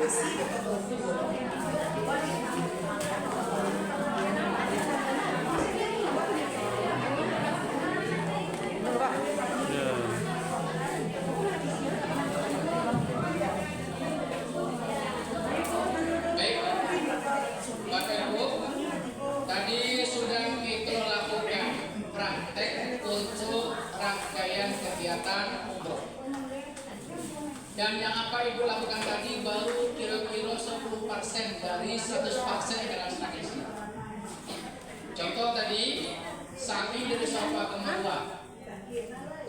Baik, Bapak Ibu, tadi sudah kita lakukan praktek untuk rangkaian kegiatan umroh. Dan yang apa Ibu lakukan tadi baru kira-kira 10% dari 100% yang kita laksanakan di sini. Contoh tadi, sapi dari Safa ke Marwah.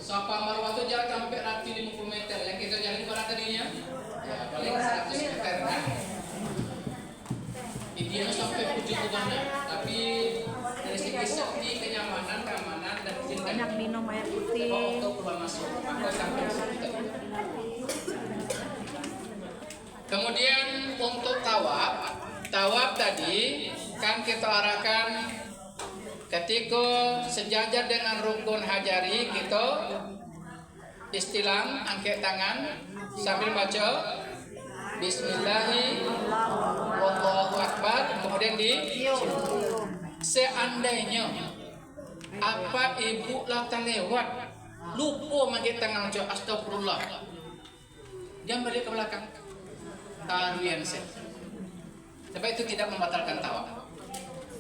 Safa Marwah itu jarak sampai 50 meter. Yang kita jalan di mana tadinya? Ya, paling 100 meter kan? Idealnya sampai ujung tubuhnya, tapi dari segi safety, kenyamanan, keamanan, dan Banyak minum air putih. untuk keluar masuk, maka sampai di situ. Kemudian untuk tawaf tadi kan kita arahkan ketika sejajar dengan rukun hajari kita istilam angkat tangan sambil baca Bismillahi Allahu Akbar, kemudian seandainya apa ibu lah terlewat lupa mengangkat tangan baca astagfirullah, jangan balik ke belakang. Taruhan sebab itu tidak membatalkan tawaf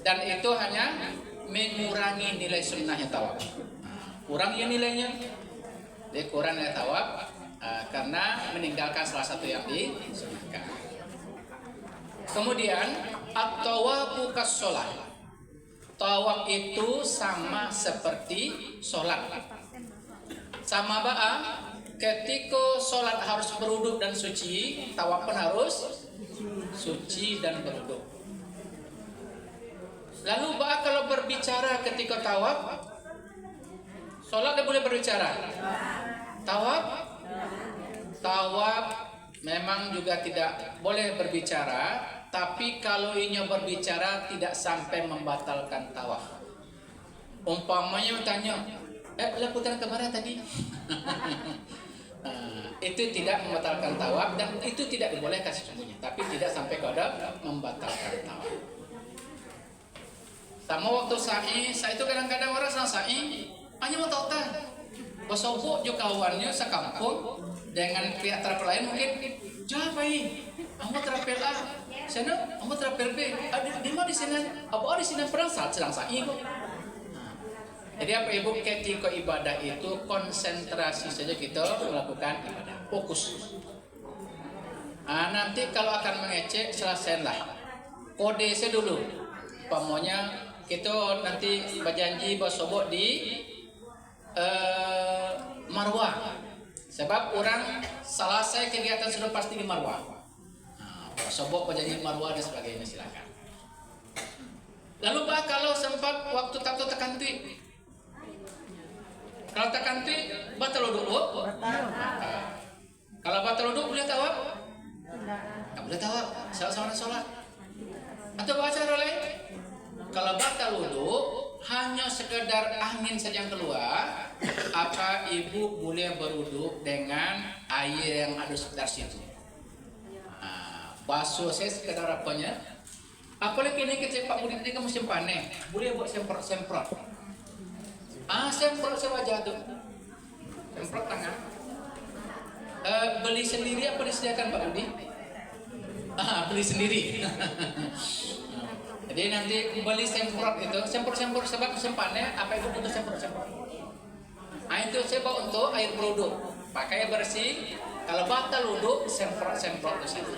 dan itu hanya mengurangi nilai sunnahnya tawaf. Kurang ya nilainya, dia kurang nilai tawaf karena meninggalkan salah satu yang disunnahkan. Kemudian at-tawafu kas-shalah, tawaf itu sama seperti sholat. Sama ba'a, ketika sholat harus berwuduk dan suci, tawaf pun harus suci dan berwuduk. Lalu ba'a kalau berbicara ketika tawaf, sholat dia boleh berbicara. Tawaf memang juga tidak boleh berbicara, tapi kalau inya berbicara tidak sampai membatalkan tawaf. Umpamanya tanya, putaran kemana tadi? Itu tidak membatalkan tawaf dan itu tidak dibolehkan sesungguhnya, tapi tidak sampai kepada membatalkan tawaf. Sama waktu sa'i itu kadang-kadang orang sa'i hanya mau tahu bersobok juga kawannya sekampung dengan pihak terapel lain mungkin jawab ini, kamu terapel A, sana kamu terapel B, di mana di sana? Apa di sini perang sedang sa'i kok. Jadi apa ibu, ketika ibadah itu konsentrasi saja kita melakukan ibadah, fokus. Nanti kalau akan mengecek selesailah kode saya dulu. Pamonya kita nanti berjanji bersobok di Marwah. Sebab orang selesai kegiatan sudah pasti di Marwah. Bersobok berjanji Marwah dan sebagainya silakan. Lalu pak kalau sempat waktu takut tekan ti. Kalau tekan ti batal dulu. Kalau batal dulu boleh tawaf? Tidak boleh tawaf. Sama sholat. Atau baca lain? Kalau batal wudu hanya sekedar angin saja yang keluar, apa ibu boleh berwudu dengan air yang ada sekitar situ. Basuh saya sekedar apanya? Apalagi ini kecil Pak Budi ini kan musim panen, boleh buat semprot. Semprot sewajah tuh, semprot tangan. Beli sendiri apa disediakan Pak Budi? Beli sendiri. Jadi nanti beli semprot itu, semprot sebab musim panen, apa itu butuh semprot. Itu saya bawa untuk air berwuduk, pakai bersih. Kalau batal wuduk, semprot di situ.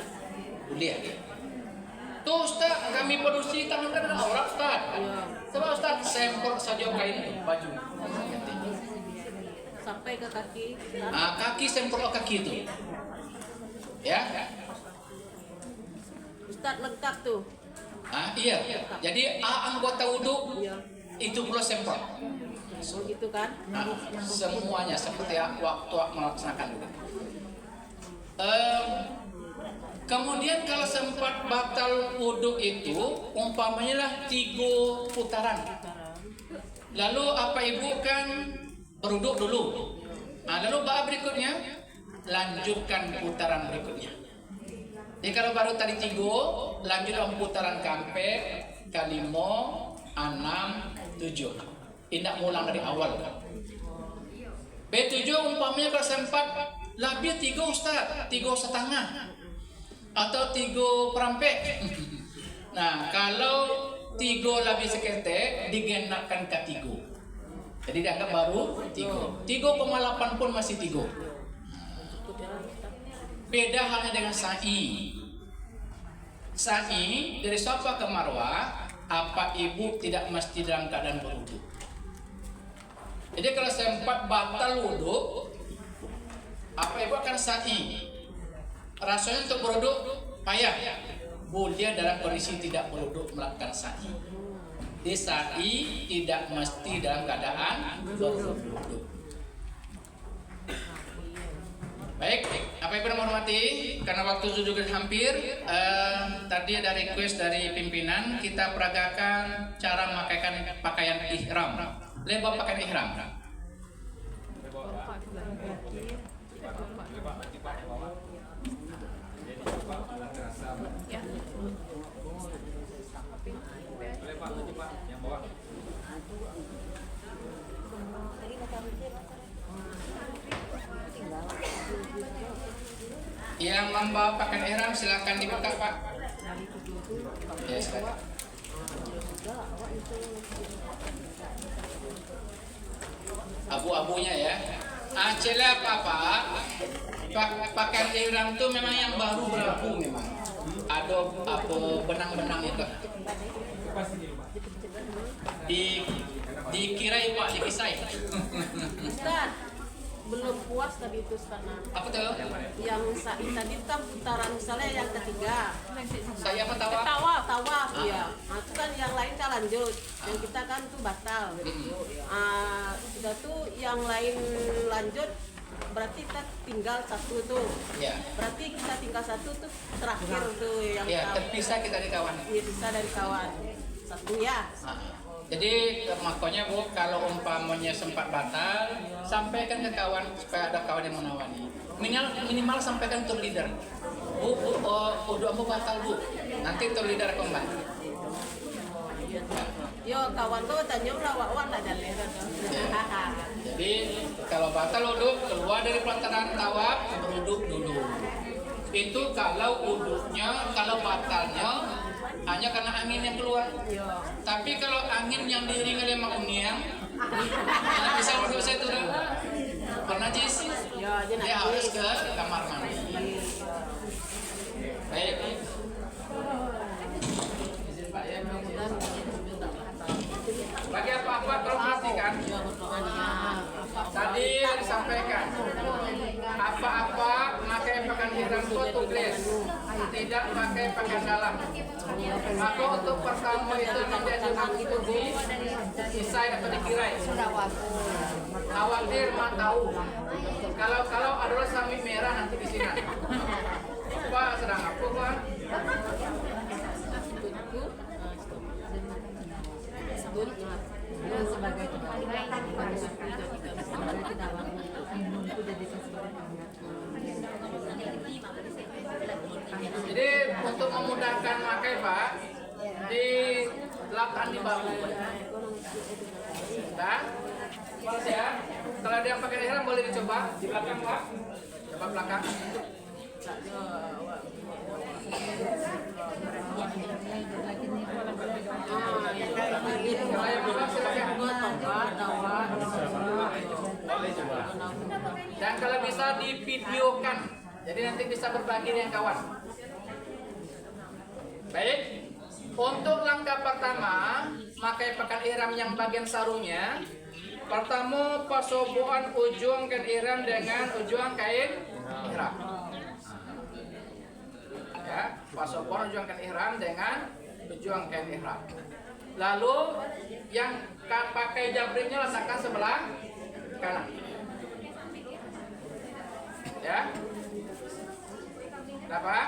Boleh. Tuh Ustaz, kami produksi tangan kan aurat Ustaz. Sebab Ustaz semprot saja kain baju. Sampai ke kaki. Kaki semprot kaki itu. Ya. Ustaz lengkap tuh. Iya. Jadi anggota wudhu itu perlu semprot. Gitu kan? Semuanya seperti waktu melaksanakan wudhu. Kemudian kalau sempat batal wudhu itu umpamanya lah 3 putaran. Lalu apa ibu kan berwudhu dulu. Lalu berikutnya lanjutkan putaran berikutnya. Jadi Jadi kalau baru tadi 3, lanjut dalam putaran kampe, kalimo, 6, 7. Tidak ngulang dari awal. B7 umpamanya kalau sempat lebih 3 Ustaz, 3,5 atau 3 /4. Nah, kalau 3 lebih sekete digenapkan ke 3. Jadi dianggap baru 3. 3,8 pun masih 3. Beda halnya dengan sa'i. Sa'i dari Safa ke Marwah, apa ibu tidak mesti dalam keadaan berwudu. Jadi kalau sempat batal wudu, apa ibu akan sa'i? Rasanya untuk berwudu payah. Boleh dalam kondisi tidak berwudu melakukan sa'i. Di sa'i tidak mesti dalam keadaan berwudu. Baik, apa ibu menghormati, karena waktu juga hampir, tadi ada request dari pimpinan kita peragakan cara memakaikan pakaian ihram. Lembab pakaian ihram. Yang membawa pakaian ihram silakan dibuka, Pak. Ya, silakan. Abu-abunya ya. Acela apa? Pakaian ihram itu memang yang baru berabu memang. Ada apa benang-benang itu. Dikira Pak, dikisai. Ustaz, belum puas tadi itu Ustaz. Apa tuh? Yang sa'i tadi kan putaran misalnya yang ketiga. Saya apa tawa? Tawaf ya. Nah, itu kan yang lain kan lanjut. Yang kita kan tuh batal. Sudah tuh yang lain lanjut, berarti kita tinggal 1 tuh. Ya. Berarti kita tinggal 1 tuh terakhir tuh yang Ya, terpisah kita dari kawan. Iya, bisa dari kawan. 1 ya. Jadi makanya Bu, kalau umpamanya sempat batal, sampaikan ke kawan supaya ada kawan yang menawani. Minimal sampaikan tur leader. Bu, udah mau batal Bu. Nanti tur leader kembali. Yo kawan tuh tanya lawak ada leher. Jadi kalau batal wudhu, keluar dari pelataran tawaf, berwudhu dulu. Itu kalau wudhunya, kalau batalnya hanya karena angin yang keluar. Tapi kalau angin yang diiringi oleh maunian, tidak bisa wudhu saya itu bernajis. Dia harus ke kamar mandi. Baik. Bagi apa-apa tolong perhatikan. Tadi disampaikan apa-apa pakai pakaian ihram itu tulis, tidak pakai pakaian dalam. Maka untuk pertama itu tidak dimaksud disisai atau dikirai. Khawatir mah tahu. Kalau adalah samit merah nanti di sini. Pak sedang apa Pak? Sebagai jadi untuk memudahkan pakai Pak, di belakang di bahu. Nah, ya. Kalau ada yang pakai ihram boleh dicoba di belakang Pak. Coba belakang. Dan kalau bisa divideokan, jadi nanti bisa berbagi dengan kawan. Baik, untuk langkah pertama, pakai pakaian ihram yang bagian sarungnya. Pertama, pasoboan ujung kain ihram dengan ujung kain ihram. Ya, pasoboan ujung kain ihram dengan ujung kain ihram. Lalu yang pakai jabringnya letakkan sebelah kanan. Ya. Berapa?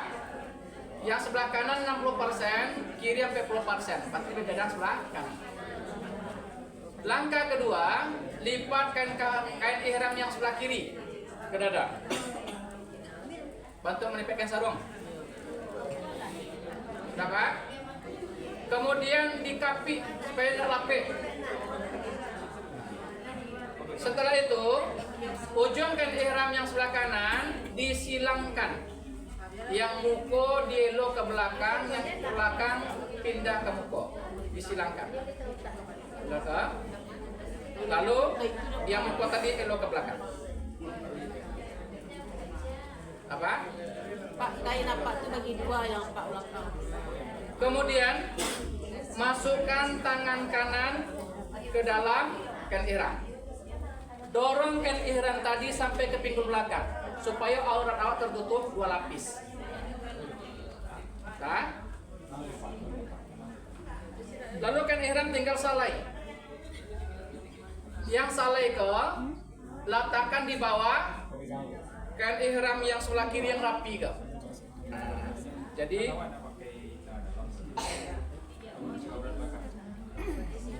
Yang sebelah kanan 60%, kiri 40%. Berarti di dada sebelah kanan. Langkah kedua, lipatkan kain ihram yang sebelah kiri ke dada. Bantu melipatkan sarung. Kenapa? Kemudian dikapi supaya tidak lapik. Setelah itu, ujung kain ihram yang sebelah kanan disilangkan. Yang muko dielo ke belakang, yang belakang pindah ke muko. Disilangkan. Lalu yang muko tadi elo ke belakang. Apa? Pak, kain apa tuh bagi dua yang pak belakang. Kemudian masukkan tangan kanan ke dalam kain ihram. Dorong kain ihram tadi sampai ke pinggul belakang supaya aurat awak tertutup 2 lapis. Nah. Lalu kain ihram tinggal salai. Yang salai ke letakkan di bawah kain ihram yang sebelah kiri yang rapi ke. Jadi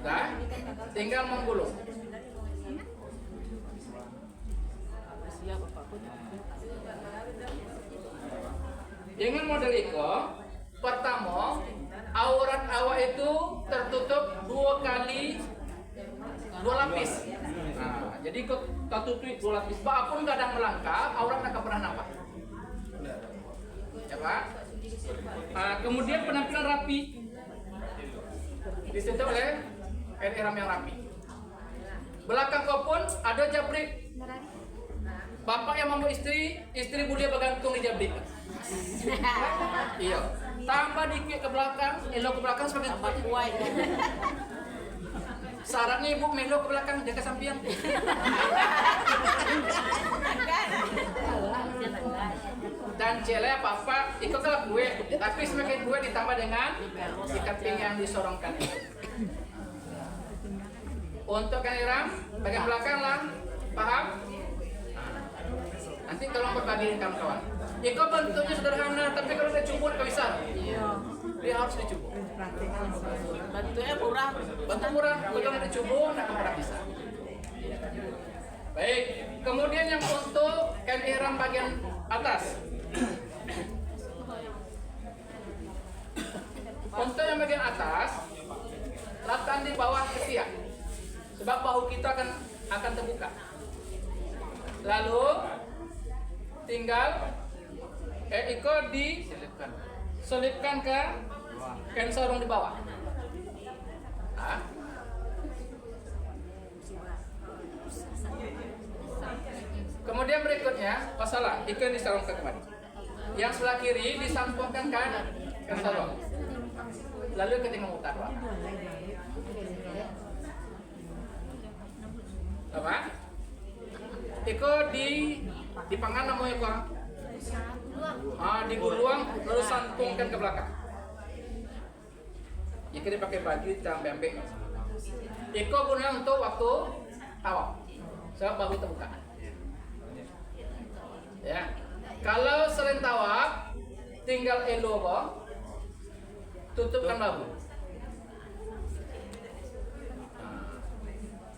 nah, tinggal menggulung. Dengan model iko, pertama aurat awak itu tertutup 2 lapis. Nah, jadi kau tutup 2 lapis. Apapun kadang melangkah, aurat nak pernah nampak. Ya Pak. Kemudian penampilan rapi ditutup oleh kain ihram yang rapi. Belakang kau pun ada jabrik. Bapak yang mau istri boleh bergantung di jabrik. Iya. Tambah dikit ke belakang, elok ke belakang sebagai tempat kuai. Sarannya ibu melo ke belakang, jaga sampian. Dan cele apa-apa, itu kalau gue, tapi semakin gue ditambah dengan ikat pinggang yang disorongkan itu. Untuk kain ihram, bagian belakang lah, paham? Nanti tolong berbagi kawan-kawan. Iko bentuknya sederhana, tapi kalau dia cumpur nggak bisa. Dia harus dicumpur. Bentuknya murah. Bentuk murah, kalau dicumpur nggak pernah bisa. Baik, kemudian yang untuk kain ihram bagian atas. Untuk yang bagian atas, letakkan di bawah ketiak, sebab bahu kita akan terbuka. Lalu tinggal iko diselipkan ke kain sarung di bawah. Nah. Kemudian berikutnya masalah iko yang disarungkan kembali. Yang sebelah kiri disampungkan ke kain sarung. Lalu ketika memutar, apa? Iko dipanggan namanya iko. Diguluang lalu santungkan ke belakang. Jika dipakai baju ditambah ambek. Iko gunanya untuk waktu tawaf. Sebab bahu terbuka. Ya. Kalau selain tawaf tinggal elo tutupkan bahu.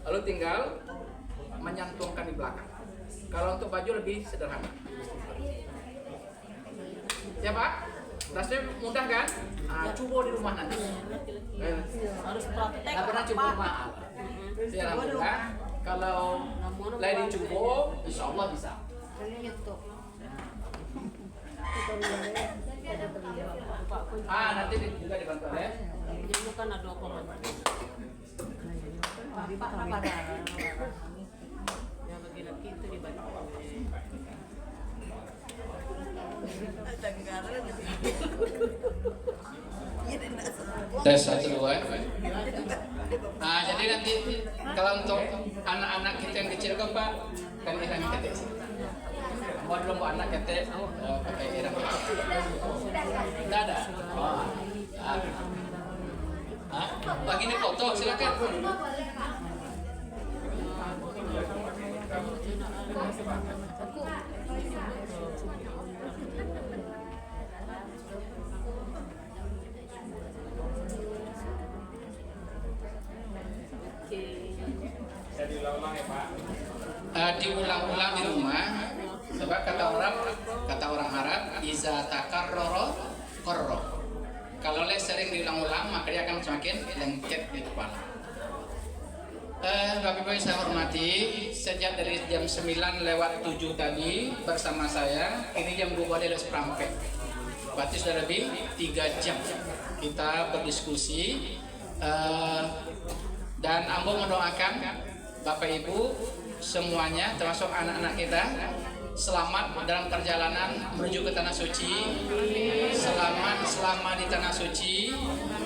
Lalu tinggal menyantungkan di belakang. Kalau untuk baju lebih sederhana. Ya Pak, rasanya mudah kan? Coba di rumah nanti. Harus praktek. Nggak pernah coba rumah. Ya alhamdulillah. Kalau lain dicoba, insya Allah bisa. Nanti juga dibantu oleh. Jadi kan ada apa? Yang bagi laki itu dibantu. Tes 1 2. Jadi nanti kalau untuk anak-anak kita yang kecil kan Pak, kan ihram ketek. Mau dulu mau anak ketek pakai ihram. Tidak ada. Bagi ini foto silakan. Diulang-ulang di rumah. Sebab kata orang Arab, iza takarrara qarra. Kalau sering diulang-ulang maka dia akan semakin lengket di kepala. Bapak Ibu yang saya hormati, sejak dari jam 9:07 tadi bersama saya, ini jam 12:15. Berarti sudah lebih 3 jam kita berdiskusi, dan Ambo mendoakan Bapak Ibu semuanya termasuk anak-anak kita selamat dalam perjalanan menuju ke Tanah Suci, selamat selama di Tanah Suci,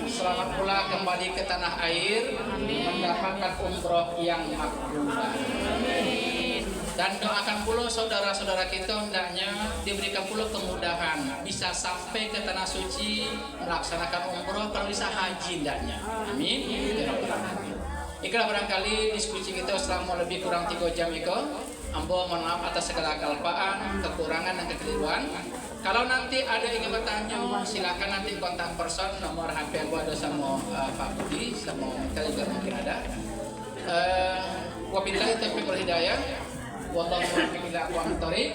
selamat pula kembali ke tanah air, mendapatkan umroh yang makbul. Dan doakan pula saudara-saudara kita hendaknya diberikan pula kemudahan bisa sampai ke Tanah Suci melaksanakan umroh, kalau bisa haji hendaknya. Amin. Itulah barangkali diskusi kita selama lebih kurang 3 jam itu. Ambo mohon maaf atas segala kelupaan, kekurangan dan kekeliruan. Kalau nanti ada yang ingin bertanya, silakan nanti kontak person, nomor HP Ambo ada sama Pak Budi, sama kita juga mungkin ada. Wabillahi taufiq wal hidayah. Wallahu muwaffiq ila aqwamit thoriq.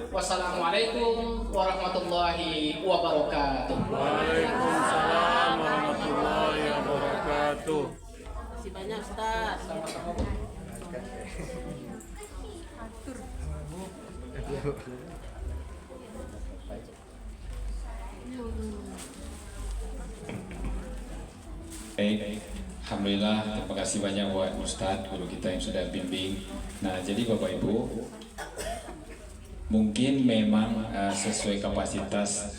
Wassalamualaikum warahmatullahi wabarakatuh. Waalaikumsalam warahmatullahi wabarakatuh. Masih banyak Ustaz. Baik, alhamdulillah, terima kasih banyak buat Ustadz, guru kita yang sudah bimbing. Nah, jadi Bapak Ibu, mungkin memang sesuai kapasitas,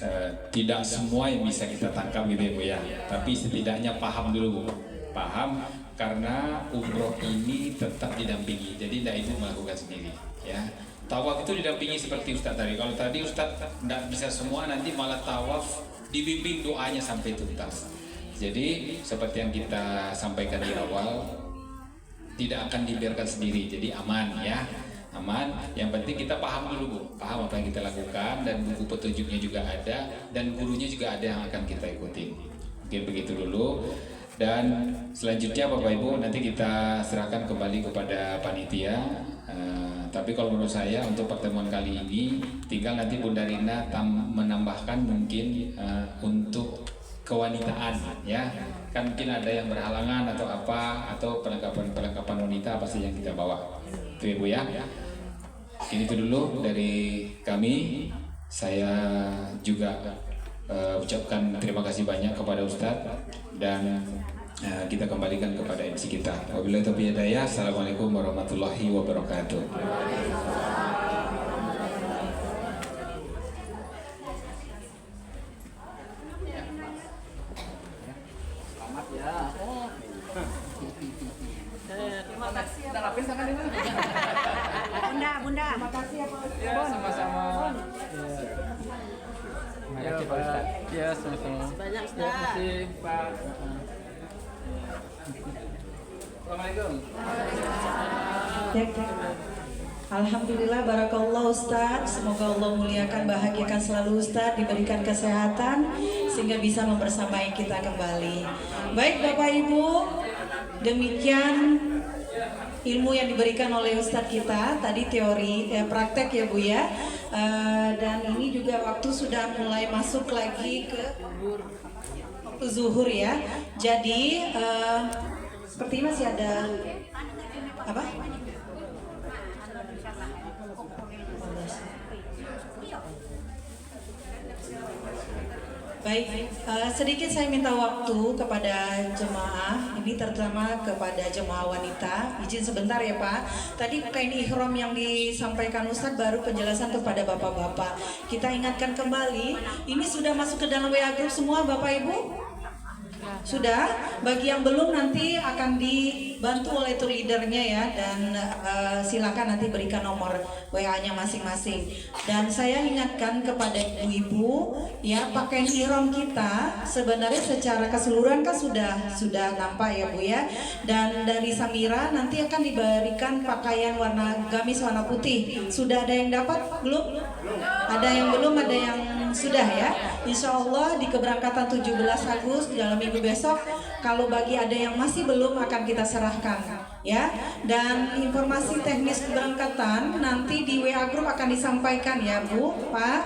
tidak semua yang bisa kita tangkap gitu ya Bu ya. Tapi setidaknya paham dulu Bu, paham karena umroh ini tetap didampingi. Jadi tidak Ibu melakukan sendiri ya. Tawaf itu didampingi seperti Ustadz tadi. Kalau tadi Ustadz tidak bisa semua, nanti malah tawaf dibimbing doanya sampai tuntas. Jadi seperti yang kita sampaikan di awal, tidak akan dibiarkan sendiri, jadi aman ya, aman. Yang penting kita paham dulu Bu, paham apa yang kita lakukan, dan buku petunjuknya juga ada, dan gurunya juga ada yang akan kita ikuti. Mungkin begitu dulu. Dan selanjutnya Bapak Ibu nanti kita serahkan kembali kepada panitia. Tapi kalau menurut saya untuk pertemuan kali ini tinggal nanti Bunda Rina menambahkan mungkin untuk kewanitaan ya, kan mungkin ada yang berhalangan atau apa, atau perlengkapan wanita apa sih yang kita bawa itu Ibu ya. Ini itu dulu dari kami. Saya juga ucapkan terima kasih banyak kepada Ustadz, dan kita kembalikan kepada MC kita. Wabillahi taufiq wal hidayah. Assalamualaikum warahmatullahi wabarakatuh. Terima kasih ya. Bunda, makasih ya Pak Ustaz. Ya, sama-sama. Ya, Pak. Ya, sama-sama. Banyak Terima Ustaz. kasih, Pak. Assalamualaikum. Cek. Alhamdulillah, barakallah Ustaz. Semoga Allah muliakan, bahagiakan selalu Ustaz, diberikan kesehatan sehingga bisa membersamai kita kembali. Baik Bapak Ibu, demikian ilmu yang diberikan oleh Ustadz kita tadi, teori praktek ya Bu ya. Dan ini juga waktu sudah mulai masuk lagi ke waktu zuhur ya. Jadi seperti masih ada apa? Baik, sedikit saya minta waktu kepada jemaah, ini terutama kepada jemaah wanita. Izin sebentar ya Pak. Tadi kain ihram yang disampaikan Ustadz baru penjelasan kepada bapak-bapak. Kita ingatkan kembali, ini sudah masuk ke dalam WA group semua Bapak Ibu? Sudah, bagi yang belum nanti akan dibantu oleh tour leadernya ya, dan silakan nanti berikan nomor WA-nya masing-masing. Dan saya ingatkan kepada ibu-ibu ya, pakaian ihram kita sebenarnya secara keseluruhan kan sudah nampak ya Bu ya. Dan dari Samira nanti akan diberikan pakaian warna gamis warna putih. Sudah ada yang dapat belum? Ada yang belum, ada yang sudah ya. Insya Allah di keberangkatan 17 Agustus dalam minggu besok, kalau bagi ada yang masih belum akan kita serahkan ya. Dan informasi teknis keberangkatan nanti di WA group akan disampaikan ya Bu, Pak.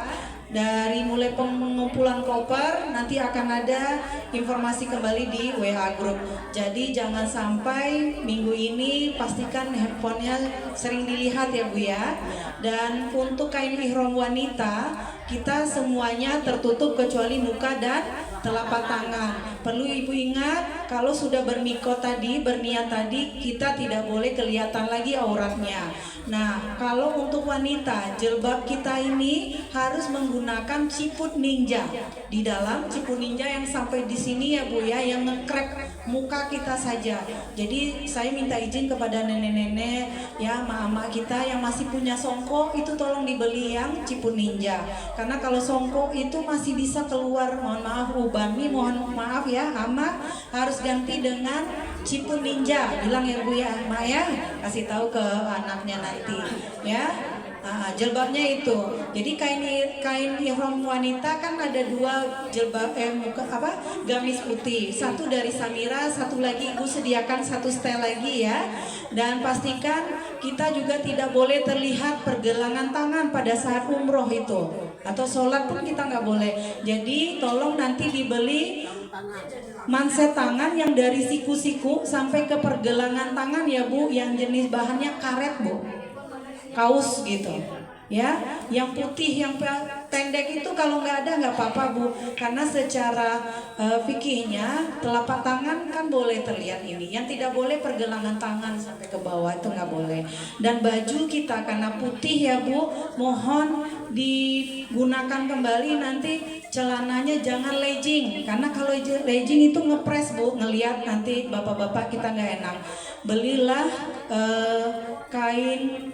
dari mulai pengumpulan koper nanti akan ada informasi kembali di WA Group. Jadi jangan sampai minggu ini pastikan handphonenya sering dilihat ya Bu ya. Dan untuk kain ihram wanita kita semuanya tertutup kecuali muka dan telapak tangan. Perlu Ibu ingat kalau sudah bermikot tadi, berniat tadi, kita tidak boleh kelihatan lagi auratnya. Nah, kalau untuk wanita, jilbab kita ini harus menggunakan ciput ninja. Di dalam ciput ninja yang sampai di sini ya Bu ya, yang ngekrek muka kita saja. Jadi saya minta izin kepada nenek-nenek ya, mama kita yang masih punya songkok itu tolong dibeli yang ciput ninja. Karena kalau songkok itu masih bisa keluar, mohon maaf Ubami, mohon maaf ya, ama harus ganti dengan ciput ninja. Bilang ya Bu ya, Mak ya, kasih tahu ke anaknya nanti ya. Jilbabnya itu. Jadi kain ihram wanita kan ada dua jilbab gamis putih. Satu dari Samira, satu lagi Ibu sediakan satu setel lagi ya. Dan pastikan kita juga tidak boleh terlihat pergelangan tangan pada saat umroh itu. Atau sholat pun kita nggak boleh. Jadi tolong nanti dibeli manset tangan yang dari siku-siku sampai ke pergelangan tangan ya Bu, yang jenis bahannya karet Bu, kaos gitu ya. Yang putih yang pendek itu kalau nggak ada nggak apa-apa Bu, karena secara fikihnya telapak tangan kan boleh terlihat ini, yang tidak boleh pergelangan tangan sampai ke bawah, itu nggak boleh. Dan baju kita karena putih ya Bu, mohon digunakan kembali nanti celananya jangan legging, karena kalau legging itu ngepres Bu, ngelihat nanti bapak-bapak kita nggak enak. Belilah kain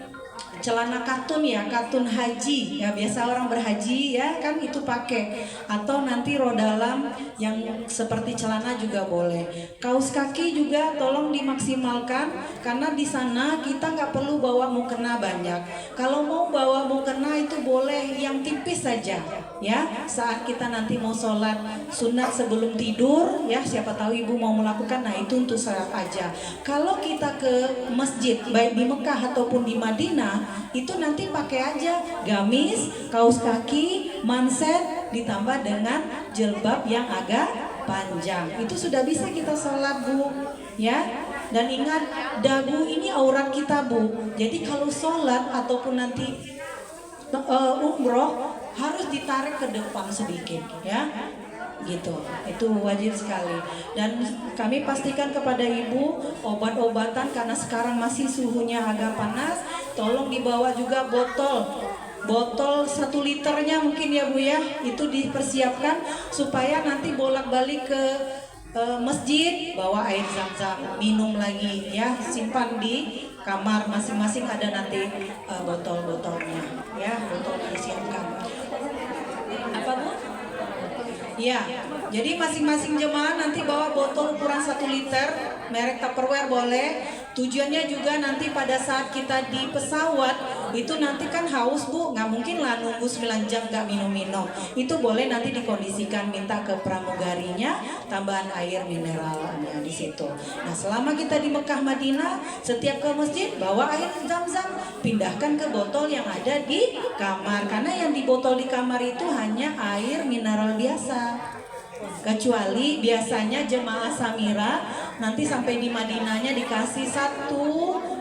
celana katun ya, katun haji ya, biasa orang berhaji ya kan itu pakai, atau nanti rodalam yang seperti celana juga boleh. Kaos kaki juga tolong dimaksimalkan, karena di sana kita nggak perlu bawa mukena banyak. Kalau mau bawa mukena itu boleh yang tipis saja ya, saat kita nanti mau sholat sunat sebelum tidur ya, siapa tahu Ibu mau melakukan, nah itu untuk sholat aja. Kalau kita ke masjid baik di Mekah ataupun di Madinah, itu nanti pakai aja gamis, kaos kaki, manset ditambah dengan jilbab yang agak panjang. Itu sudah bisa kita sholat Bu ya. Dan ingat, dagu ini aurat kita Bu. Jadi kalau sholat ataupun nanti umroh harus ditarik ke depan sedikit ya. Gitu, itu wajib sekali. Dan kami pastikan kepada Ibu obat-obatan, karena sekarang masih suhunya agak panas, tolong dibawa juga botol 1 liternya mungkin ya Bu ya, itu dipersiapkan supaya nanti bolak-balik ke masjid bawa air zam-zam, minum lagi ya, simpan di kamar masing-masing, ada nanti botol-botolnya ya, botolnya disiapkan. Apa Bu? Ya, jadi masing-masing jemaah nanti bawa botol ukuran 1 liter, merek Tupperware boleh. Tujuannya juga nanti pada saat kita di pesawat itu nanti kan haus Bu, nggak mungkin lah nunggu 9 jam nggak minum-minum. Itu boleh nanti dikondisikan, minta ke pramugarinya tambahan air mineralnya di situ. Nah selama kita di Mekah Madinah, setiap ke masjid bawa air zam-zam, pindahkan ke botol yang ada di kamar, karena yang di botol di kamar itu hanya air mineral biasa. Kecuali biasanya jemaah Samira nanti sampai di Madinahnya dikasih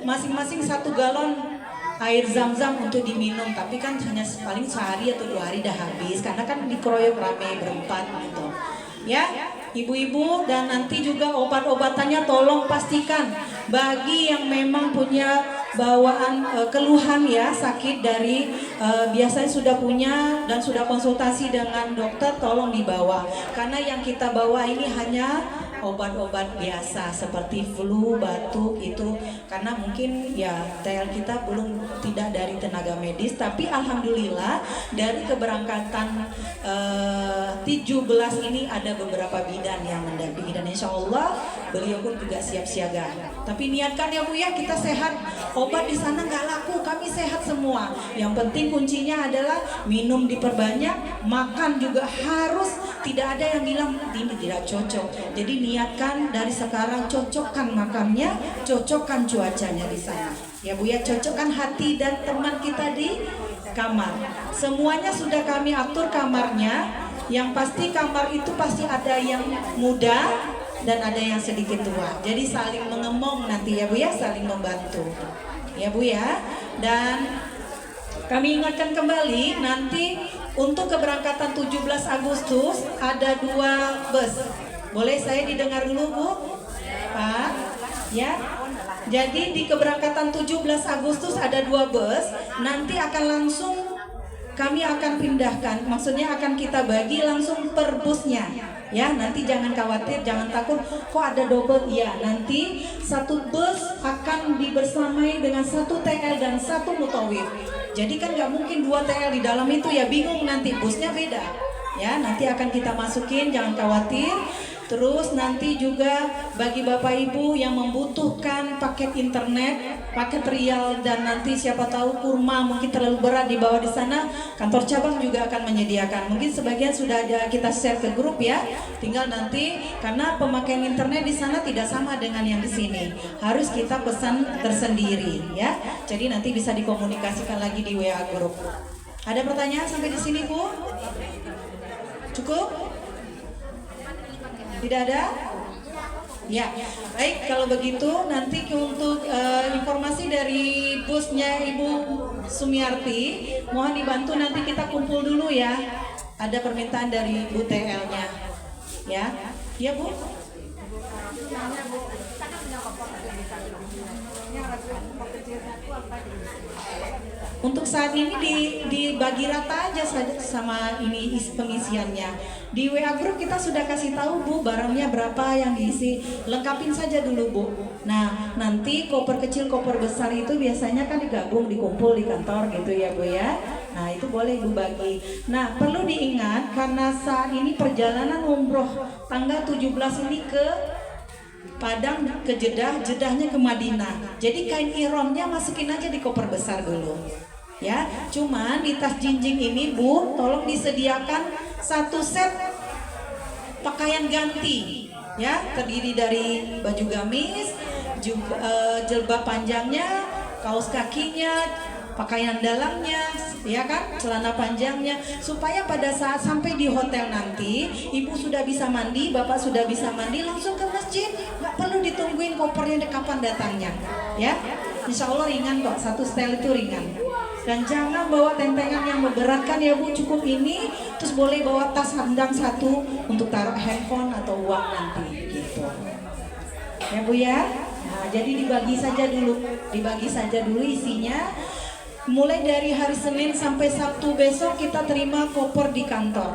masing-masing 1 galon air zam-zam untuk diminum, tapi kan hanya paling sehari atau 2 hari dah habis, karena kan dikeroyok rame berempat gitu ya Ibu-ibu. Dan nanti juga obat-obatannya tolong pastikan bagi yang memang punya bawaan keluhan ya, sakit dari biasanya sudah punya dan sudah konsultasi dengan dokter, tolong dibawa, karena yang kita bawa ini hanya obat-obat biasa seperti flu, batuk itu, karena mungkin ya TL kita belum tidak dari tenaga medis, tapi alhamdulillah dari keberangkatan 17 ini ada beberapa bidan yang mendampingi, dan insya Allah beliau pun juga siap siaga. Tapi niatkan ya Bu ya, kita sehat. Obat di sana nggak laku, kami sehat semua. Yang penting kuncinya adalah minum diperbanyak, makan juga harus, tidak ada yang bilang ini tidak cocok. Jadi niatkan dari sekarang, cocokkan makannya, cocokkan cuacanya di sana. Ya Bu ya, cocokkan hati dan teman kita di kamar. Semuanya sudah kami atur kamarnya. Yang pasti kamar itu pasti ada yang muda dan ada yang sedikit tua. Jadi saling mengemong nanti ya Bu ya, saling membantu. Ya Bu ya. Dan kami ingatkan kembali nanti untuk keberangkatan 17 Agustus ada 2 bus. Boleh saya didengar dulu Bu? Pak? Ya. Jadi di keberangkatan 17 Agustus ada 2 bus. Nanti akan langsung kami akan pindahkan. Maksudnya akan kita bagi langsung per busnya. Ya, nanti jangan khawatir, jangan takut kok ada double. Ya, nanti satu bus akan dibersamai dengan 1 TL dan 1 mutawif. Jadi kan nggak mungkin 2 TL di dalam itu ya, bingung nanti busnya beda. Ya, nanti akan kita masukin, jangan khawatir. Terus nanti juga bagi Bapak Ibu yang membutuhkan paket internet, paket rial dan nanti siapa tahu kurma mungkin terlalu berat dibawa di sana, kantor cabang juga akan menyediakan. Mungkin sebagian sudah ada kita share ke grup ya. Tinggal nanti karena pemakaian internet di sana tidak sama dengan yang di sini. Harus kita pesan tersendiri ya. Jadi nanti bisa dikomunikasikan lagi di WA grup. Ada pertanyaan sampai di sini Bu? Cukup? Tidak ada? Ya, baik kalau begitu nanti untuk informasi dari busnya Ibu Sumiarti, mohon dibantu nanti kita kumpul dulu ya. Ada permintaan dari Bu TL-nya. Ya. Ya, Bu. Untuk saat ini dibagi rata aja sama ini pengisiannya. Di WA grup kita sudah kasih tahu Bu barangnya berapa yang diisi. Lengkapin saja dulu Bu. Nah nanti koper kecil koper besar itu biasanya kan digabung dikumpul di kantor gitu ya Bu ya. Nah itu boleh Bu bagi. Nah perlu diingat karena saat ini perjalanan umroh tanggal 17 ini ke Padang ke Jeddah, Jeddahnya ke Madinah. Jadi kain ihramnya masukin aja di koper besar dulu. Ya, cuman di tas jinjing ini Bu, tolong disediakan 1 set pakaian ganti. Ya, terdiri dari baju gamis, jilbab panjangnya, kaos kakinya, pakaian dalamnya, ya kan, celana panjangnya, supaya pada saat sampai di hotel nanti, Ibu sudah bisa mandi, Bapak sudah bisa mandi, langsung ke masjid, nggak perlu ditungguin kopernya kapan datangnya, ya. Insya Allah ringan kok, 1 setel itu ringan. Dan jangan bawa tentengan yang memberatkan ya Bu, cukup ini, terus boleh bawa tas handang 1 untuk taruh handphone atau uang nanti, gitu. Ya Bu ya. Nah, jadi dibagi saja dulu isinya. Mulai dari hari Senin sampai Sabtu besok kita terima koper di kantor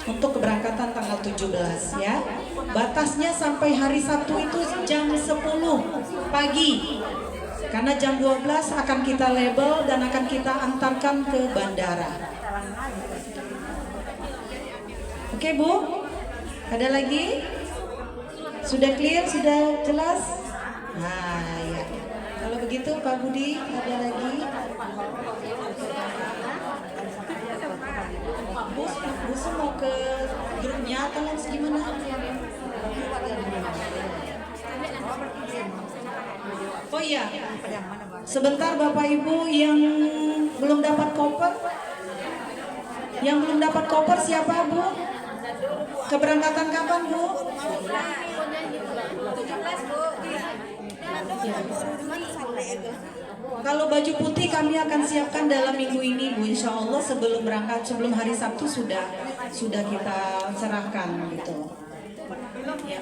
untuk keberangkatan tanggal 17 ya. Batasnya sampai hari Sabtu itu jam 10 pagi. Karena jam 12 akan kita label dan akan kita antarkan ke bandara. Oke Bu? Ada lagi? Sudah clear? Sudah jelas? Nah ya. Kalau begitu Pak Budi ada lagi? Bu mau ke grupnya atau harus gimana? Oh iya, sebentar Bapak Ibu yang belum dapat koper. Yang belum dapat koper siapa Bu? Keberangkatan kapan Bu? 17 Bu. Kalau baju putih kami akan siapkan dalam minggu ini Bu, insya Allah sebelum berangkat, sebelum hari Sabtu sudah kita serahkan gitu. Ya.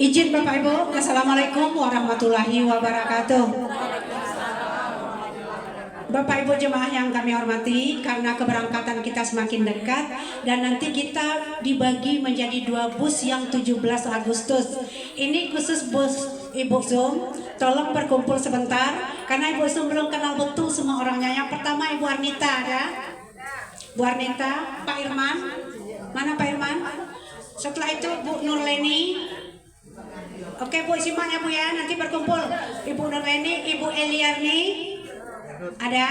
Izin Bapak Ibu, Assalamualaikum warahmatullahi wabarakatuh. Bapak Ibu jemaah yang kami hormati, karena keberangkatan kita semakin dekat dan nanti kita dibagi menjadi 2 bus yang 17 Agustus. Ini khusus bus Ibu Zoom, tolong berkumpul sebentar karena Ibu Zoom belum kenal betul semua orangnya. Yang pertama Ibu Arnita ada? Bu Arnita, Pak Irman, mana Pak Irman? Setelah itu Bu Nurleni. Oke Bu, simak ya Bu ya, nanti berkumpul Ibu Nurleni, Ibu Eliarni, ada?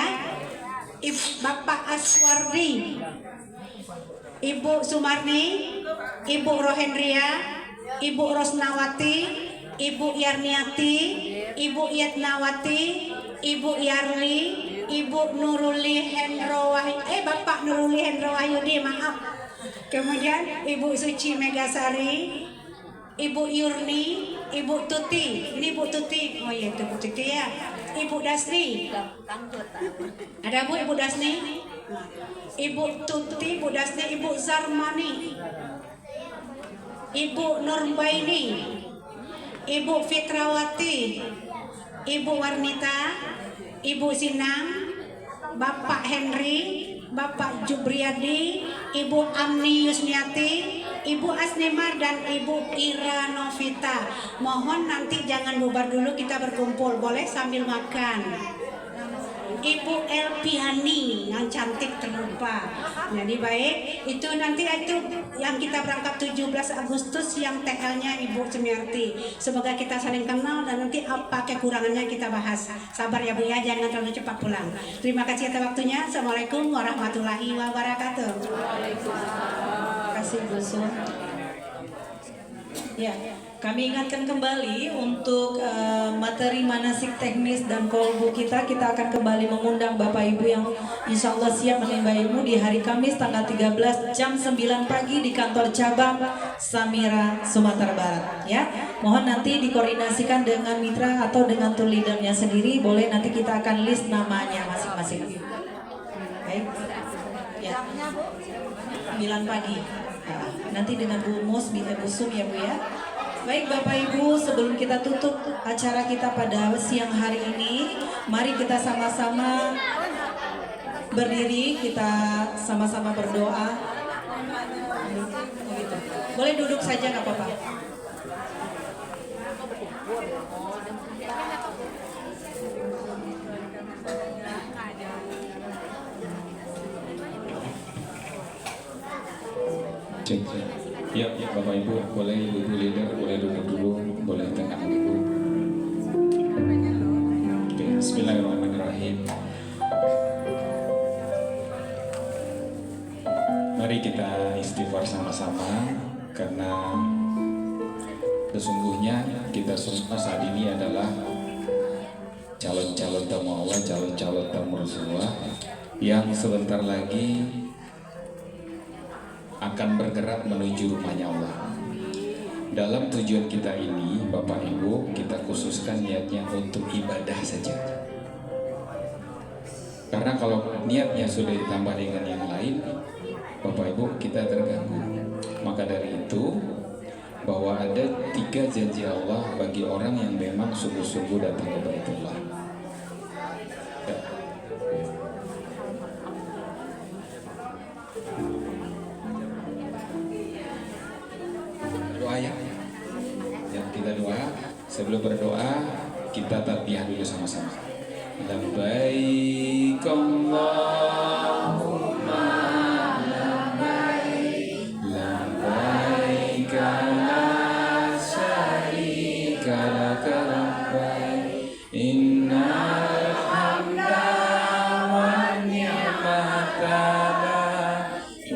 Bapak Aswardi, Ibu Sumarni, Ibu Rohendria, Ibu Rosnawati, Ibu Yarniati, Ibu Yatnawati, Ibu Yarli, Ibu Nuruli Bapak Nuruli Hendro Wahyudi, maaf. Kemudian Ibu Suci Megasari, Ibu Yurni, Ibu Tuti. Ini Bu Tuti. Oh iya, itu Bu Tuti ya. Ibu Dasni. Ada Bu Ibu Dasni? Ibu Tuti, Ibu Dasni, Ibu Zarmani, Ibu Nurbaini, Ibu Fitrawati, Ibu Warnita, Ibu Sinang, Bapak Henry, Bapak Jubriyadi, Ibu Amni Yusniati, Ibu Asnemar, dan Ibu Ira Novita. Mohon nanti jangan bubar dulu, kita berkumpul, boleh sambil makan. Ibu Elpiani yang cantik terlupa. Jadi baik, itu nanti itu yang kita berangkat 17 Agustus yang TL-nya Ibu Sumiarti. Semoga kita saling kenal dan nanti apa kekurangannya kita bahas. Sabar ya Bu ya, jangan terlalu cepat pulang. Terima kasih atas waktunya. Assalamualaikum warahmatullahi wabarakatuh. Terima kasih Bu Sun. Ya, kami ingatkan kembali untuk materi manasik teknis dan kolbu kita akan kembali mengundang Bapak Ibu yang insya Allah siap menimba ilmu di hari Kamis tanggal 13 jam 9 pagi di kantor cabang Samira, Sumatera Barat. Ya, mohon nanti dikoordinasikan dengan mitra atau dengan tour leadernya sendiri. Boleh nanti kita akan list namanya masing-masing. Baik, ya, 9 pagi. Nah, nanti dengan Bu Mus, Bu Sum ya Bu ya. Baik Bapak Ibu, sebelum kita tutup acara kita pada siang hari ini, mari kita sama-sama berdiri, kita sama-sama berdoa. Gitu. Boleh duduk saja nggak apa-apa. Cek. Ya, Bapak Ibu, boleh Ibu leader, boleh duduk dulu, boleh tenang dulu. Oke, Bismillahirrahmanirrahim. Mari kita istighfar sama-sama, karena sesungguhnya kita semua saat ini adalah calon-calon tamu Allah, calon-calon tamu Rasulullah yang sebentar lagi akan bergerak menuju rumahnya Allah. Dalam tujuan kita ini, Bapak Ibu, kita khususkan niatnya untuk ibadah saja. Karena kalau niatnya sudah ditambah dengan yang lain, Bapak Ibu, kita terganggu. Maka dari itu, bahwa ada 3 janji Allah bagi orang yang memang sungguh-sungguh datang ke Baitullah. Ya, kita doa. Sebelum berdoa, kita tasbih dulu sama-sama. Labbaik Allahumma labbaik, labbaik la syarika laka labbaik, innal hamda wan ni'mata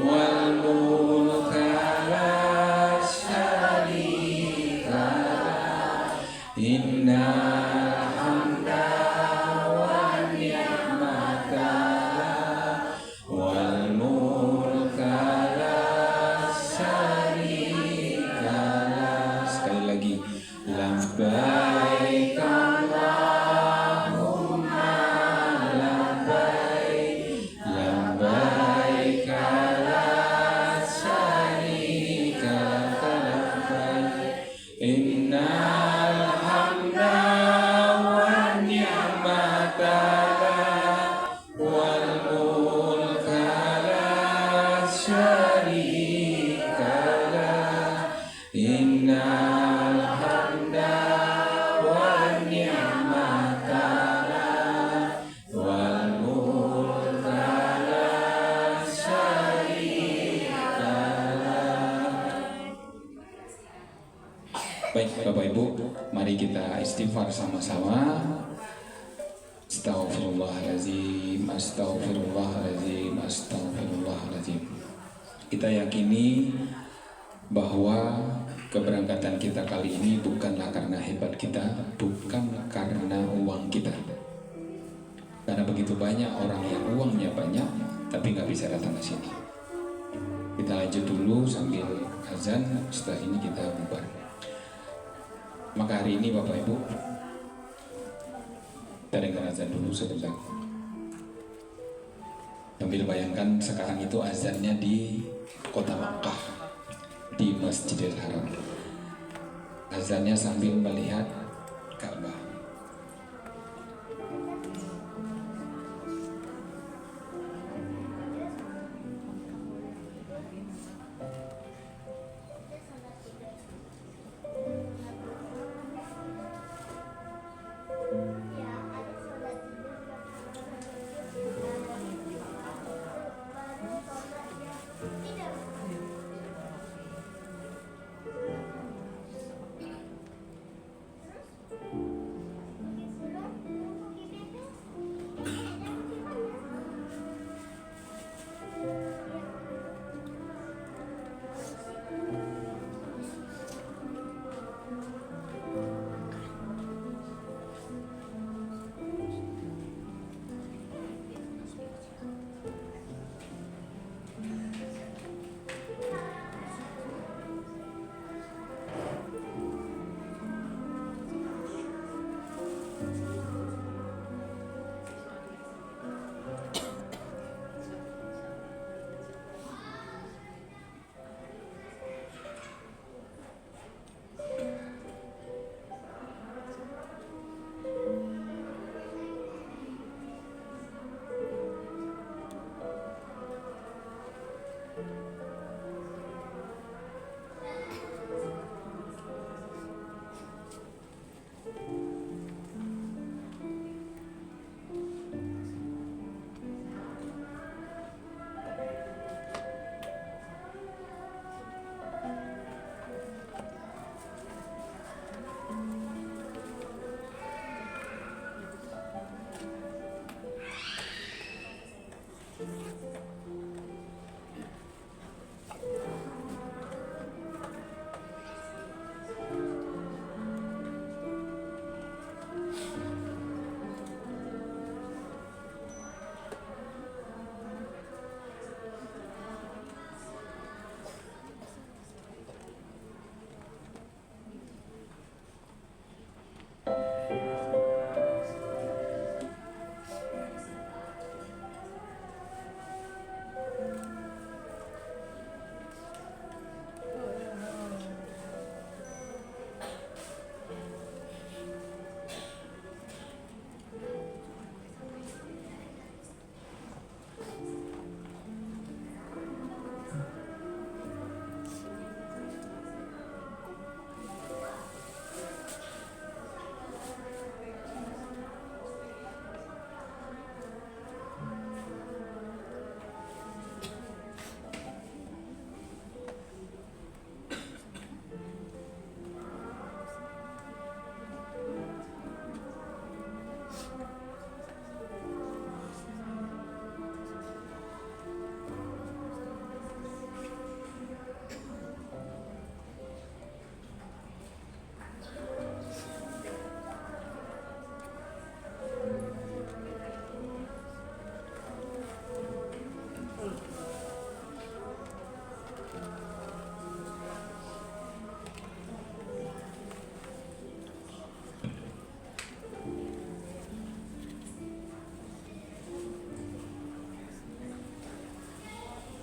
wal mulka la syarika lak, innal hamda wan ni'mata wal mulka la syarika lak. Sekali lagi, labbaik Allahumma labbaik, labbaik la syarika laka labbaik, innal hamda wan ni'mata wal mulka la syarika lak, innal hamda wan ni'mata wal mulka la syarika lak. Baik Bapak Ibu, mari kita istighfar sama-sama. Astaghfirullahaladzim, astaghfirullahaladzim, astaghfirullahaladzim. Kita yakini bahwa keberangkatan kita kali ini bukanlah karena hebat kita, bukan karena uang kita. Karena begitu banyak orang yang uangnya banyak, tapi nggak bisa datang ke sini. Kita lanjut dulu sambil azan, setelah ini kita bubar. Maka hari ini Bapak Ibu, kita dengar azan dulu sebentar. Sambil bayangkan sekarang itu azannya di kota Makkah, di Masjidil Haram. Azannya sambil melihat Ka'bah.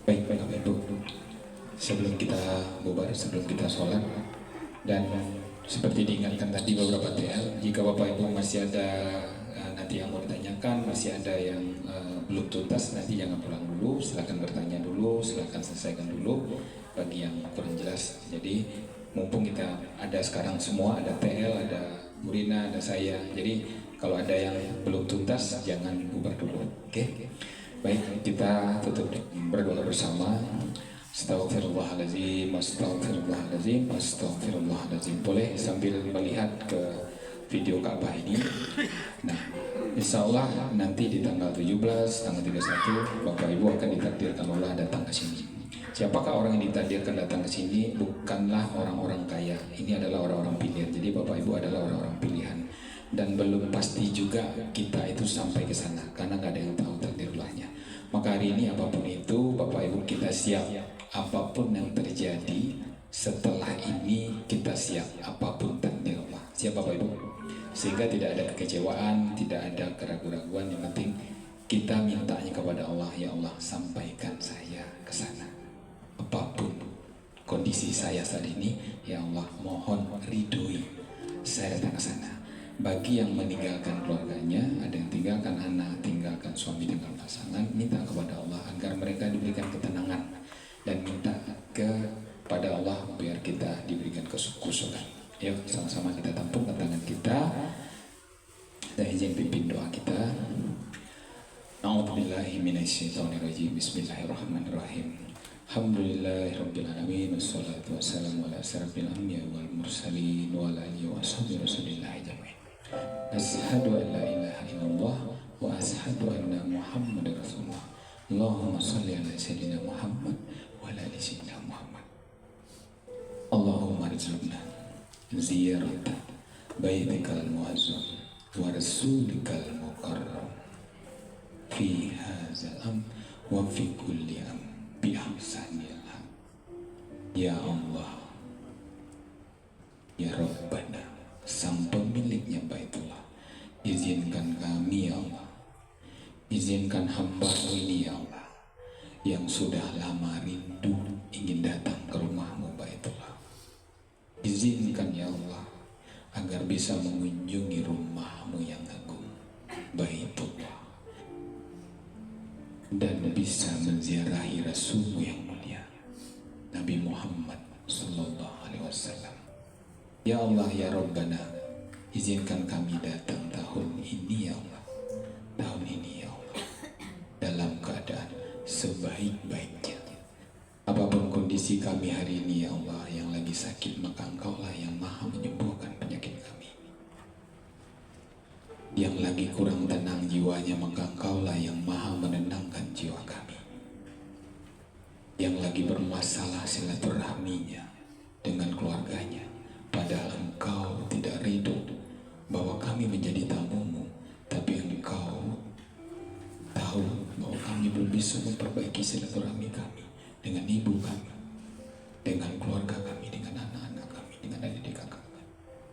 Baik, Bapak Ibu, sebelum kita bubar, sebelum kita sholat, dan seperti diingatkan tadi beberapa TL, jika Bapak Ibu masih ada nanti yang mau ditanyakan, masih ada yang belum tuntas, nanti jangan pulang dulu, silakan bertanya dulu, silakan selesaikan dulu bagi yang kurang jelas. Jadi mumpung kita ada sekarang semua, ada TL, ada Murina, ada saya, jadi kalau ada yang belum tuntas jangan bubar dulu, oke? Baik, kita tutup berdoa bersama. Astaghfirullahaladzim, astaghfirullahaladzim, astaghfirullahaladzim. Boleh sambil melihat ke video Ka'bah ini. Nah, insya Allah nanti di tanggal 17, tanggal 31, Bapak Ibu akan ditakdirkan Allah datang ke sini. Siapakah orang yang ditakdirkan datang ke sini? Bukanlah orang-orang kaya. Ini adalah orang-orang pilihan. Jadi Bapak Ibu adalah orang-orang pilihan. Dan belum pasti juga kita itu sampai ke sana, karena nggak ada yang tahu takdirulahnya. Maka hari ini apapun itu, Bapak Ibu kita siap. Apapun yang terjadi setelah ini kita siap. Apapun takdirullah. Siap Bapak Ibu? Sehingga tidak ada kekecewaan, tidak ada keraguan-raguan. Yang penting kita mintanya kepada Allah, ya Allah sampaikan saya ke sana. Apapun kondisi saya saat ini, ya Allah mohon ridhoi saya datang ke sana. Bagi yang meninggalkan keluarganya, ada yang tinggalkan anak, tinggalkan suami, tinggalkan pasangan, minta kepada Allah agar mereka diberikan ketenangan dan minta kepada Allah biar kita diberikan kekusuhan. Yuk sama-sama kita tampungkan tangan kita dan izin pimpin doa kita. A'udzubillahi minasyaitonirrajim. Bismillahirrahmanirrahim. Alhamdulillahirabbil alamin wassalatu wassalamu ala asyrafil anbiya wal mursalin wa ala alihi washabihi rasulillah jami'in. Asyhadu an la ilaha illallah wa asyhadu anna Muhammadar Rasulullah. Allahumma shalli ala sayyidina Muhammad wa ala ali sayyidina Muhammad. Allahumma rizqna ziyarata baitikal muazzam wa rasulikal mukarram fi hadzal am wa fi kulli am bi ahsanil ham. Ya Allah, ya Rabbana, sang pemiliknya Baitullah, izinkan kami ya Allah, izinkan hamba-Mu ini ya Allah, yang sudah lama rindu ingin datang ke rumah-Mu Baitullah. Izinkan ya Allah agar bisa mengunjungi rumah-Mu yang agung Baitullah, dan bisa menziarahi Rasul-Mu yang mulia Nabi Muhammad sallallahu alaihi wasallam. Ya Allah ya Rabbana, izinkan kami datang tahun ini ya Allah, tahun ini ya Allah, dalam keadaan sebaik-baiknya. Apapun kondisi kami hari ini ya Allah, yang lagi sakit maka Engkaulah yang maha menyembuhkan penyakit kami. Yang lagi kurang tenang jiwanya maka Engkaulah yang maha menenangkan jiwa kami. Yang lagi bermasalah silaturahminya dengan keluarganya, padahal Engkau tidak ridho bahwa kami menjadi tamu-Mu, tapi Engkau tahu bahwa kami belum bisa memperbaiki silaturahmi kami dengan ibu kami, dengan keluarga kami, dengan anak-anak kami, dengan adik kakak kami.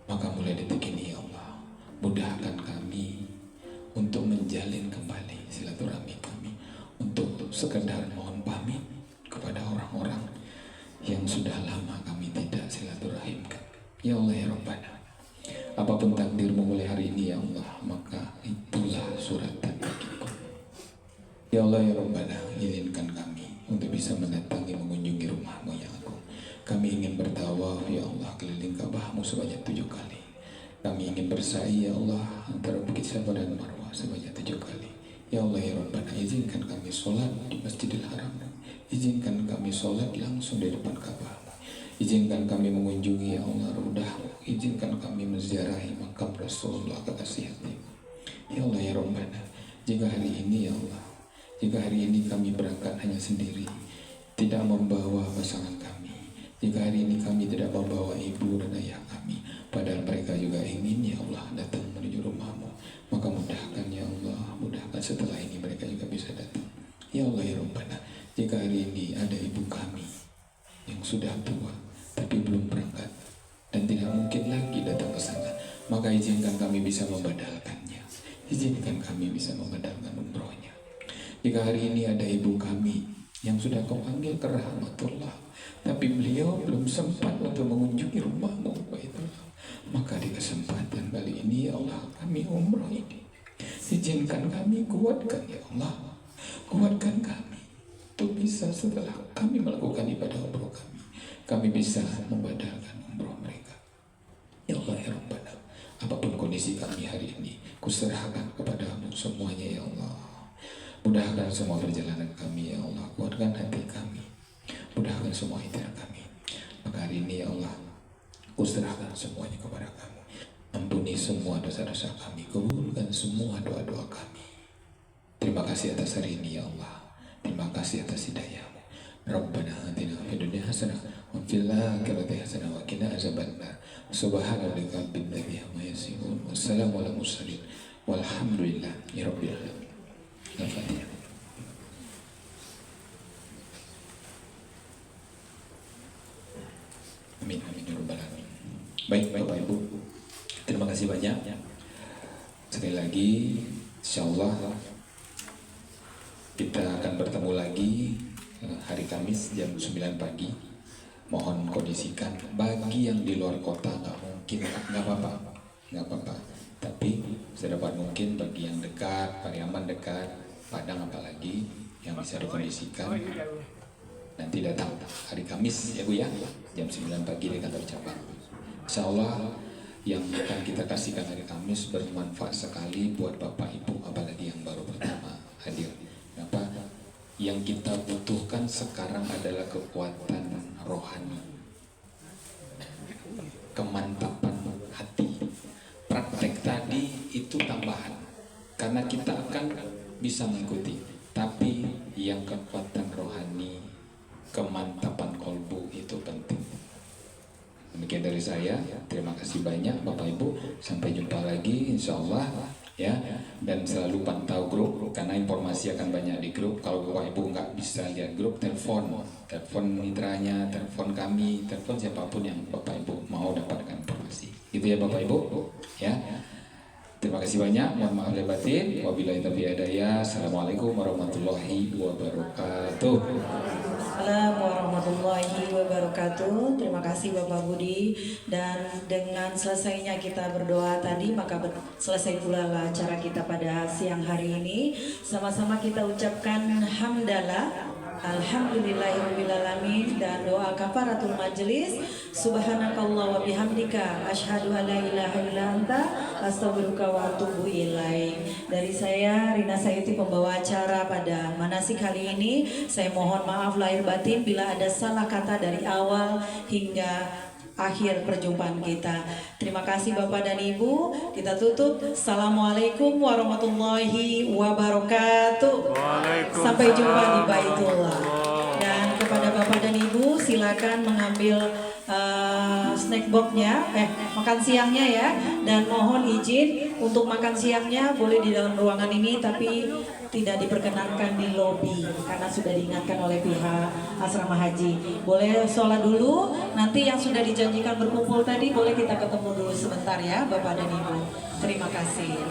Maka mulai detik ini ya Allah, mudahkan kami untuk menjalin kembali silaturahmi kami, untuk sekedar mohon pamit kepada orang-orang yang sudah lama kami tidak silaturahimkan. Ya Allah ya Rabbana, apapun takdir-Mu mulai hari ini ya Allah, maka itulah suratan bagiku. Ya Allah ya Rabbana, izinkan kami untuk bisa mendatangi mengunjungi rumah-Mu yang agung. Kami ingin bertawaf ya Allah keliling Ka'bah-Mu sebanyak 7 kali. Kami ingin bersa'i ya Allah antara Bukit Safa dan Marwah sebanyak 7 kali. Ya Allah ya Rabbana, izinkan kami sholat di Masjidil Haram. Izinkan kami sholat langsung di depan Ka'bah. Izinkan kami mengunjungi ya Allah Raudah-Mu. Izinkan kami menziarahi makam Rasulullah kekasih hati. Ya Allah ya Rabbana, jika hari ini ya Allah, jika hari ini kami berangkat hanya sendiri, tidak membawa pasangan kami, jika hari ini kami tidak membawa ibu dan ayah kami, padahal mereka juga ingin ya Allah datang menuju rumah-Mu, maka mudahkan ya Allah, mudahkan setelah ini mereka juga bisa datang. Ya Allah ya Rabbana, jika hari ini ada ibu kami yang sudah tua tapi belum berangkat dan tidak mungkin lagi datang ke sana, maka izinkan kami bisa membadalkannya, izinkan kami bisa membadalkan umrohnya. Jika hari ini ada ibu kami yang sudah Kau panggil ke rahmatullah, tapi beliau belum sempat untuk mengunjungi rumah-Mu Baitullah, maka di kesempatan kali ini ya Allah kami umroh ini, izinkan kami, kuatkan ya Allah, kuatkan kami untuk bisa setelah kami melakukan ibadah umroh kami bisa membadalkan umroh mereka. Ya Allah ya Rabbana, apapun kondisi kami hari ini, kuserahkan kepada-Mu semuanya ya Allah. Mudahkan semua perjalanan kami ya Allah, kuatkan hati kami, mudahkan semua ikhtiar kami. Maka hari ini ya Allah, kuserahkan semuanya kepada Kamu. Ampuni semua dosa-dosa kami, kabulkan semua doa-doa kami. Terima kasih atas hari ini ya Allah, terima kasih atas hidayah-Mu. Rabbana atina fid dunya hasanah wa fil akhirati hasanah wa qina azabannar. Subhanallah rabbil amma yasifun. Wassalamu ala mursalin. Walhamdulillahi rabbil alamin. Al-Fatihah. Amin amin ya rabbal alamin. Baik Bapak Ibu, terima kasih banyak. Sekali lagi, insyaallah kita akan bertemu lagi hari Kamis jam 9 pagi. Mohon kondisikan bagi yang di luar kota nggak mungkin, nggak apa-apa. Tapi sedapat mungkin bagi yang dekat, Pariaman dekat, Padang apalagi yang bisa dikondisikan nanti datang hari Kamis ya Bu ya, jam 9 pagi di kantor cabang. Insya Allah yang akan kita kasihkan hari Kamis bermanfaat sekali buat Bapak Ibu, apalagi yang baru pertama hadir. Kenapa? Yang kita butuhkan sekarang adalah kekuatan rohani, kemantapan hati. Praktek tadi itu tambahan, karena kita akan bisa mengikuti. Tapi yang kekuatan rohani, kemantapan kolbu itu penting. Demikian dari saya, terima kasih banyak Bapak Ibu, sampai jumpa lagi insya Allah ya. Dan selalu pantau grup, karena informasi akan banyak di grup. Kalau Bapak Ibu nggak bisa lihat grup, telepon mitranya, telepon kami, telepon siapapun yang Bapak Ibu mau dapatkan informasi. Gitu ya Bapak Ibu ya. Terima kasih banyak, mohon maaf lahir batin. Wabillahi taufiq hidayah. Assalamualaikum warahmatullahi wabarakatuh. Assalamualaikum warahmatullahi wabarakatuh. Terima kasih Bapak Budi. Dan dengan selesainya kita berdoa tadi, maka selesai pula lah acara kita pada siang hari ini. Sama-sama kita ucapkan hamdalah, alhamdulillahirrabbilalamin, dan doa kafaratul majelis. Subhanakallah wa bihamdika asyhadu an la ilaha illa anta astaghfiruka wa atubu ilaik. Dari saya Rina Sayuti, pembawa acara pada manasik kali ini, saya mohon maaf lahir batin bila ada salah kata dari awal hingga akhir perjumpaan kita. Terima kasih Bapak dan Ibu. Kita tutup. Assalamualaikum warahmatullahi wabarakatuh. Sampai jumpa di Baitullah. Dan kepada Bapak dan Ibu, silakan mengambil snack box-nya, makan siangnya ya. Dan mohon izin untuk makan siangnya boleh di dalam ruangan ini, tapi tidak diperkenankan di lobi karena sudah diingatkan oleh pihak asrama haji. Boleh sholat dulu, nanti yang sudah dijanjikan berkumpul tadi boleh kita ketemu dulu sebentar ya Bapak dan Ibu. Terima kasih.